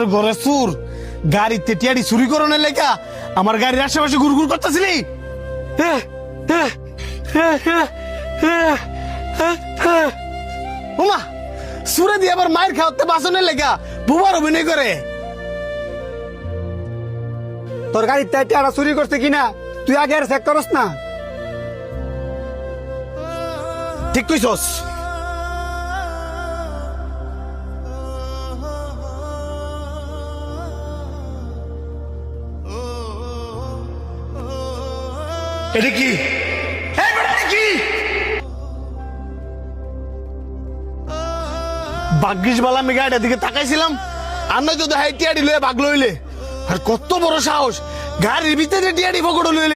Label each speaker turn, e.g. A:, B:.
A: চোরের ঘরে চোর গাড়িতে টিয়াড়ি চুরি করনের লেখা আমার গাড়ির আশেপাশে ঘুরঘুর করতেছিলি। ওমা সুরে দিয়ে আবার মায়ের খাওয়াতে বাসনের লেখা বুবার অভিনয় করে।
B: তোর গাড়ির টাকা চুরি করছে কিনা তুই আগে আর চেক করস না?
A: ঠিক কইছস। এটা কি কি ভাগ্যিস বালা আমি গাড়িটার দিকে তাকাইছিলাম আর নয়তো দেখাই টিয়াড়ি লয়ে ভাগ লইলে। আর কত বড় সাহস গাড়ির ভিতরে টিয়াড়ি পকড় লইলে।